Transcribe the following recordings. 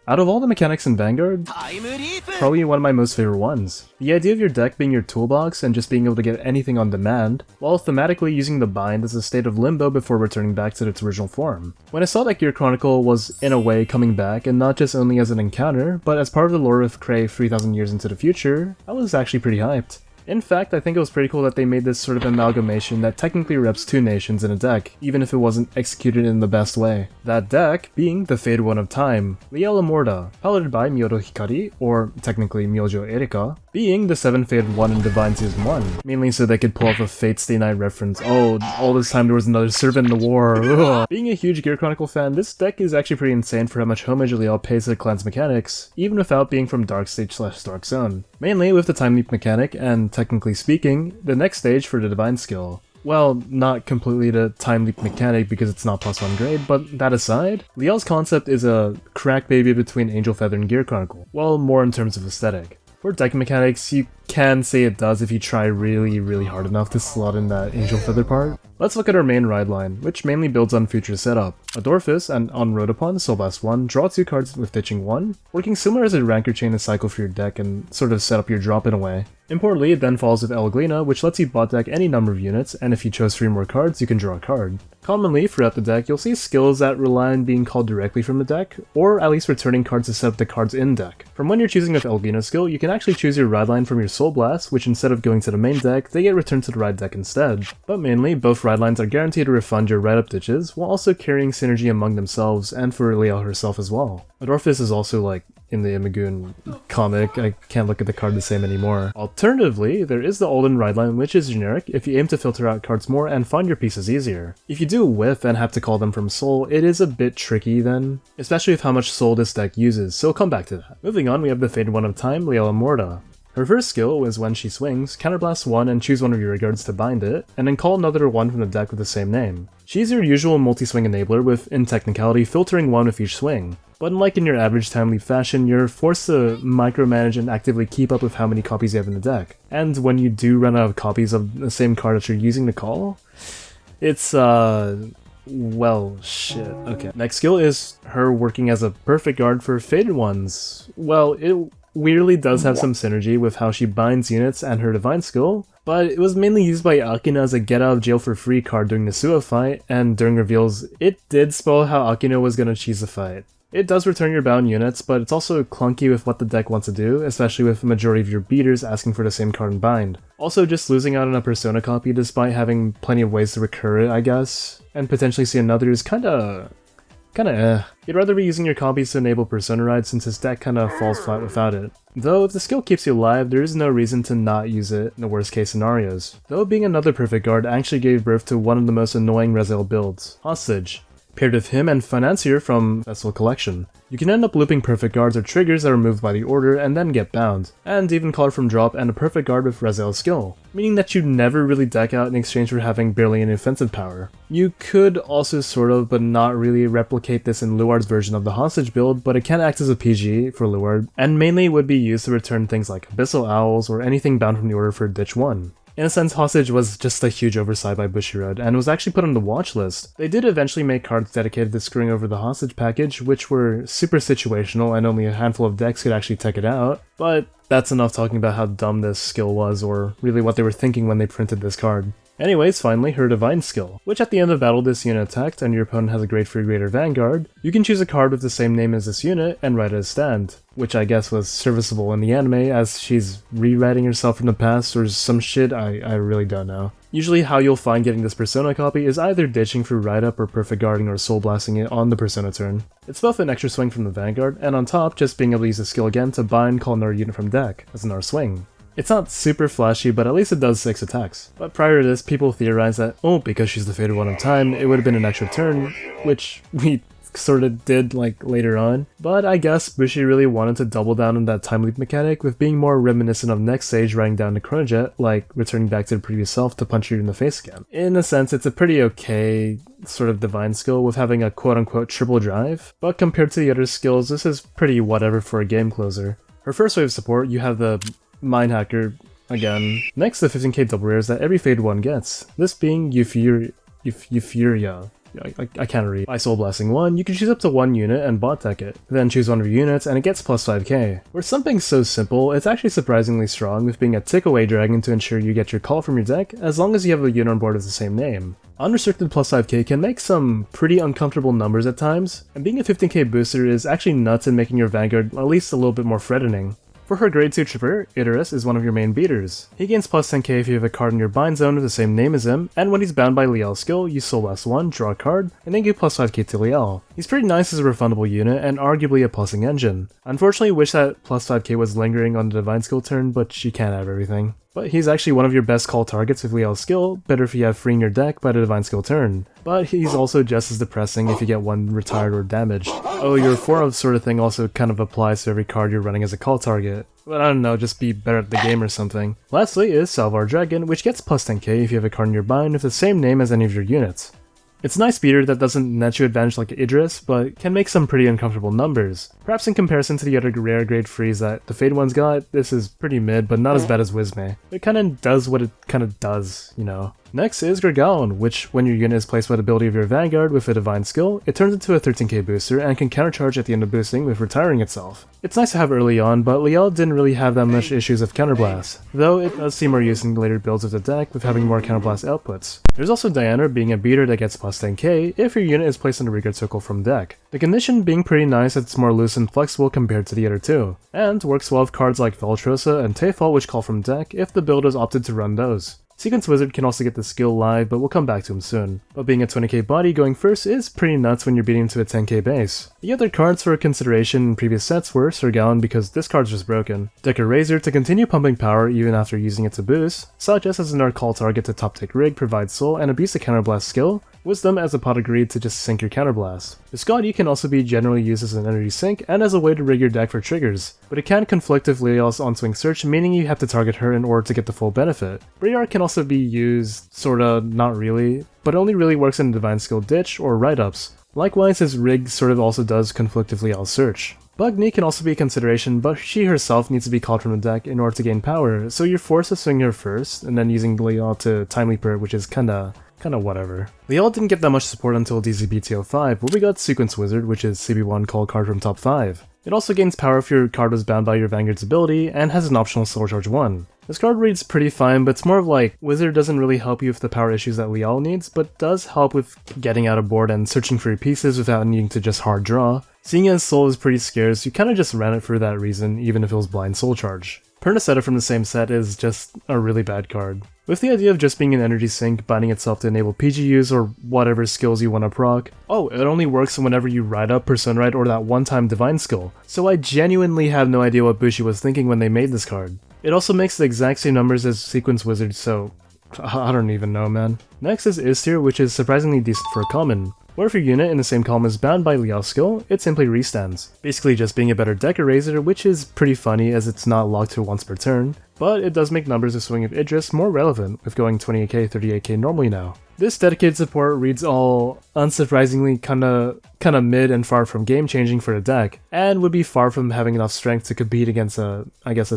Out of all the mechanics in Vanguard, probably one of my most favorite ones. The idea of your deck being your toolbox and just being able to get anything on demand, while thematically using the bind as a state of limbo before returning back to its original form. When I saw that Gear Chronicle was, in a way, coming back, and not just only as an encounter, but as part of the lore of Cray 3000 years into the future, I was actually pretty hyped. In fact, I think it was pretty cool that they made this sort of amalgamation that technically reps two nations in a deck, even if it wasn't executed in the best way. That deck being the Faded One of Time, Liael Amorta, piloted by Myodo Hikari, or technically Myojo Erika, being the 7 Faded One in Divine Season 1, mainly so they could pull off a Fate Stay Night reference. Oh, all this time there was another servant in the war. Ugh. Being a huge Gear Chronicle fan, this deck is actually pretty insane for how much homage Liael pays to the clan's mechanics, even without being from Dark Stage/Dark Zone. Mainly with the Time Leap mechanic, and technically speaking, the next stage for the Divine skill. Well, not completely the Time Leap mechanic because it's not +1 grade, but that aside, Liael's concept is a crack baby between Angel Feather and Gear Chronicle, well, more in terms of aesthetic. For deck mechanics, you can say it does if you try really hard enough to slot in that Angel Feather part. Let's look at our main ride line, which mainly builds on future setup. Adorphus, and on road upon Soul Blast 1, draw 2 cards with ditching 1, working similar as a Ranker Chain and cycle for your deck and sort of set up your drop in a way. Importantly, it then follows with Elglina, which lets you bot deck any number of units, and if you chose 3 more cards, you can draw a card. Commonly, throughout the deck, you'll see skills that rely on being called directly from the deck, or at least returning cards to set up the cards in deck. From when you're choosing with Elglina skill, you can actually choose your ride line from your Soul Blast, which instead of going to the main deck, they get returned to the ride deck instead. But mainly, both ride lines are guaranteed to refund your ride up ditches, while also carrying synergy among themselves, and for Liael herself as well. Adorphus is also like, in the Imagoon comic, I can't look at the card the same anymore. Alternatively, there is the Olden ride line, which is generic if you aim to filter out cards more and find your pieces easier. If you do whiff and have to call them from Soul, it is a bit tricky then, especially with how much Soul this deck uses, so we'll come back to that. Moving on, we have the Faded One of Time, Liael Amorta. Her first skill is when she swings, counterblast 1 and choose one of your regards to bind it, and then call another one from the deck with the same name. She's your usual multi-swing enabler with, in technicality, filtering 1 with each swing. But unlike in your average Time Leap fashion, you're forced to micromanage and actively keep up with how many copies you have in the deck. And when you do run out of copies of the same card that you're using to call, it's well, shit. Okay. Next skill is her working as a perfect guard for Faded Ones. Well, it weirdly does have some synergy with how she binds units and her Divine skill, but it was mainly used by Akina as a get out of jail for free card during the Suo fight, and during reveals, it did spell how Akina was gonna cheese the fight. It does return your bound units, but it's also clunky with what the deck wants to do, especially with the majority of your beaters asking for the same card in bind. Also, just losing out on a Persona copy despite having plenty of ways to recur it, I guess, and potentially see another is kinda eh. You'd rather be using your copies to enable Persona Ride since this deck kinda falls flat without it. Though, if the skill keeps you alive, there is no reason to not use it in the worst case scenarios. Though being another perfect guard actually gave birth to one of the most annoying Raziel builds, Hostage. Paired with him and Financier from Festival Collection. You can end up looping perfect guards or triggers that are removed by the order and then get bound, and even call from drop and a perfect guard with Raziel's skill, meaning that you never really deck out in exchange for having barely any offensive power. You could also sort of, but not really, replicate this in Luard's version of the Hostage build, but it can act as a PG for Luard, and mainly would be used to return things like Abyssal Owls or anything bound from the order for Ditch 1. In a sense, Hostage was just a huge oversight by Bushiroad, and was actually put on the watch list. They did eventually make cards dedicated to screwing over the Hostage package, which were super situational and only a handful of decks could actually tech it out, but that's enough talking about how dumb this skill was, or really what they were thinking when they printed this card. Anyways, finally, her Divine skill, which at the end of battle this unit attacked and your opponent has a grade 3 greater Vanguard, you can choose a card with the same name as this unit and write it as stand, which I guess was serviceable in the anime as she's rewriting herself from the past or some shit, I really don't know. Usually how you'll find getting this Persona copy is either ditching for write-up or perfect guarding or soul blasting it on the Persona turn. It's both an extra swing from the Vanguard, and on top, just being able to use the skill again to bind call another unit from deck, as another swing. It's not super flashy, but at least it does 6 attacks. But prior to this, people theorized that, oh, because she's the Faded One of Time, it would have been an extra turn, which we sort of did like later on. But I guess Bushi really wanted to double down on that time leap mechanic with being more reminiscent of next stage riding down the Chronojet, like returning back to the previous self to punch you in the face again. In a sense, it's a pretty okay sort of divine skill with having a quote-unquote triple drive, but compared to the other skills, this is pretty whatever for a game closer. Her first wave of support, you have the Mind Hacker again. Next, the 15k double rares that every Faded one gets, this being Euphoria. I can't read. By Soul Blessing 1, you can choose up to 1 unit and bot deck it. Then choose one of your units and it gets plus 5k. For something so simple, it's actually surprisingly strong with being a tick away dragon to ensure you get your call from your deck as long as you have a unit on board with the same name. Unrestricted plus 5k can make some pretty uncomfortable numbers at times, and being a 15k booster is actually nuts in making your Vanguard at least a little bit more threatening. For her grade 2 tripper, Idris is one of your main beaters. He gains plus 10k if you have a card in your bind zone with the same name as him, and when he's bound by Liael's skill, you Soul Blast 1, draw a card, and then give plus 5k to Liael. He's pretty nice as a refundable unit, and arguably a plussing engine. Unfortunately, wish that plus 5k was lingering on the divine skill turn, but you can't have everything. But he's actually one of your best call targets with Liael's skill, better if you have free in your deck by the divine skill turn. But he's also just as depressing if you get one retired or damaged. Oh, your 4-of sort of thing also kind of applies to every card you're running as a call target. But I don't know, just be better at the game or something. Lastly is Salvar Dragon, which gets plus 10k if you have a card in your bind with the same name as any of your units. It's a nice beater that doesn't net you advantage like Idris, but can make some pretty uncomfortable numbers. Perhaps in comparison to the other rare grade frees that the Fade ones got, this is pretty mid, but not as bad as Wizme. It kinda does what it kinda does, you know. Next is Gargalon, which, when your unit is placed by the ability of your Vanguard with a divine skill, it turns into a 13k booster and can countercharge at the end of boosting with retiring itself. It's nice to have early on, but Liael didn't really have that much issues with counterblast, though it does see more use in later builds of the deck with having more counterblast outputs. There's also Diana being a beater that gets plus 10k if your unit is placed in a regard circle from deck. The condition being pretty nice as it's more loose and flexible compared to the other two, and works well with cards like Veltrosa and Tefal which call from deck if the build has opted to run those. Sequence Wizard can also get the skill live, but we'll come back to him soon. But being a 20k body going first is pretty nuts when you're beating him to a 10k base. The other cards for consideration in previous sets were Sirgalon because this card's just broken, Decker Razor to continue pumping power even after using it to boost, Sajas as another call target to top tick rig, provide soul, and abuse the counterblast skill, Wisdom as a pot of greed to just sink your counterblast. Viscotti can also be generally used as an energy sink and as a way to rig your deck for triggers, but it can conflict with Liael's on-swing search, meaning you have to target her in order to get the full benefit. Briar can also be used, sorta, not really, but only really works in Divine Skill Ditch or write-ups. Likewise, his rig sort of also does conflict with Liael's search. Bugni can also be a consideration, but she herself needs to be called from the deck in order to gain power, so you're forced to swing her first, and then using Liael to Time Leaper, which is kinda whatever. Liael didn't get that much support until DZBT-05, where we got Sequence Wizard, which is CB1 call card from top 5. It also gains power if your card was bound by your Vanguard's ability, and has an optional Soul Charge 1. This card reads pretty fine, but it's more of like, Wizard doesn't really help you with the power issues that Liael needs, but does help with getting out of board and searching for your pieces without needing to just hard draw. Seeing as Soul is pretty scarce, you kinda just ran it for that reason, even if it was blind Soul Charge. Pernacetta from the same set is just a really bad card. With the idea of just being an energy sink, binding itself to enable PGUs or whatever skills you want to proc. Oh, it only works whenever you ride up Persona Ride or that one-time Divine skill, so I genuinely have no idea what Bushi was thinking when they made this card. It also makes the exact same numbers as Sequence Wizard, so I don't even know, man. Next is Istir, which is surprisingly decent for a common. Where if your unit in the same column is bound by Liael's skill, it simply restands. Basically just being a better Decker Razor, which is pretty funny as it's not locked to once per turn, but it does make numbers of Swing of Idris more relevant, with going 28k, 38k normally now. This dedicated support reads all unsurprisingly kinda mid and far from game changing for the deck, and would be far from having enough strength to compete against a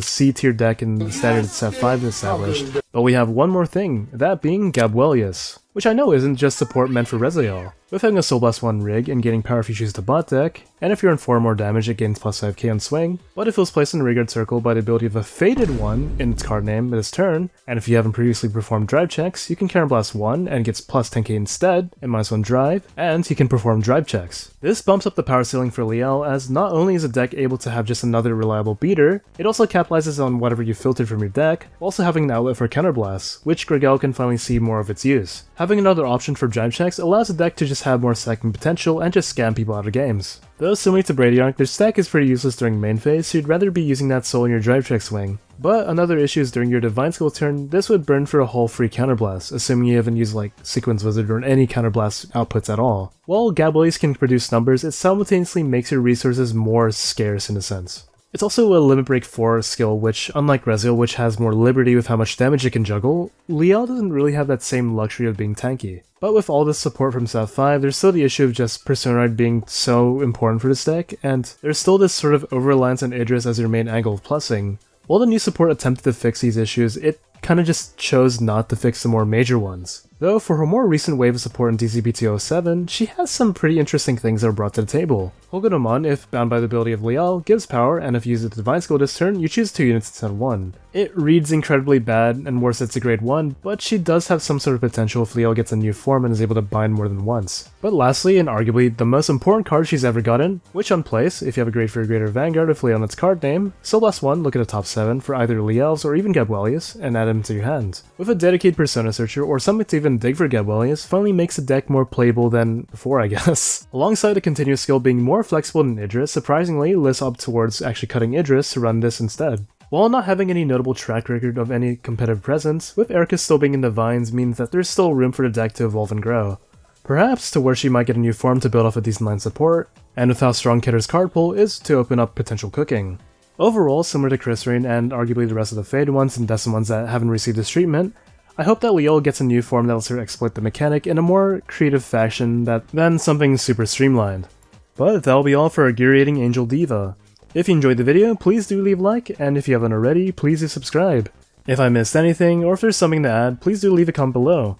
C tier deck in the standard set 5 established. But we have one more thing, that being Gabuelius, which I know isn't just support meant for Reziel. With having a Soul Blast 1 rig and gaining power if you choose the bot deck, and if you're in 4 or more damage it gains plus 5k on swing, but if it was placed in a Rigard circle by the ability of a Faded one in its card name this turn, and if you haven't previously performed drive checks, you can counterblast 1 and gets plus 10k instead, and -1 drive, and he can perform drive checks. This bumps up the power ceiling for Liael, as not only is the deck able to have just another reliable beater, it also capitalizes on whatever you filtered from your deck, while also having an outlet for counterblasts, which Gregel can finally see more of its use. Having another option for drive checks allows the deck to just have more stacking potential and just scam people out of games. Though similar to Bradyarch, their stack is pretty useless during main phase, so you'd rather be using that soul in your drive check swing. But another issue is during your Divine Skill turn, this would burn for a whole free counterblast, assuming you haven't used like Sequence Wizard or any counterblast outputs at all. While Gabuelius can produce numbers, it simultaneously makes your resources more scarce in a sense. It's also a Limit Break 4 skill which, unlike Reziel, which has more liberty with how much damage it can juggle, Liael doesn't really have that same luxury of being tanky. But with all this support from Set 5, there's still the issue of just Persona Ride being so important for this deck, and there's still this sort of over-reliance on Idris as your main angle of plussing. While the new support attempted to fix these issues, it kinda just chose not to fix the more major ones. Though for her more recent wave of support in DZBT-07, she has some pretty interesting things that are brought to the table. Holgonomon, if bound by the ability of Liael, gives power, and if you use a Divine Skill this turn, you choose 2 units instead of 1. It reads incredibly bad, and worse it's a grade 1, but she does have some sort of potential if Liael gets a new form and is able to bind more than once. But lastly, and arguably the most important card she's ever gotten, which on place, if you have a grade 3 or greater Vanguard with Liael in its card name, so last 1, look at a top 7 for either Liael's or even Gebwelius, and add them to your hand. With a dedicated Persona Searcher or something to even dig for Gebwelius finally makes the deck more playable than before, I guess. Alongside a continuous skill being more flexible than Idris, surprisingly Liz opted towards actually cutting Idris to run this instead. While not having any notable track record of any competitive presence, with Erica still being in the vines means that there's still room for the deck to evolve and grow. Perhaps to where she might get a new form to build off a decent line support, and with how strong Kidder's card pull is to open up potential cooking. Overall, similar to Chris Rain and arguably the rest of the Fade ones and Destin ones that haven't received this treatment, I hope that Liael gets a new form that lets her exploit the mechanic in a more creative fashion than something super streamlined. But that'll be all for our Gear-Rating Angel Diva. If you enjoyed the video, please do leave a like, and if you haven't already, please do subscribe. If I missed anything, or if there's something to add, please do leave a comment below.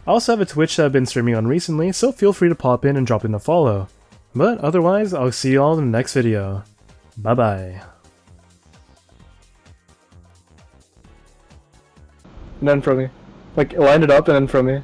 I also have a Twitch that I've been streaming on recently, so feel free to pop in and drop in a follow. But otherwise, I'll see you all in the next video. Bye bye. And then from me. Like, line it up and then from me.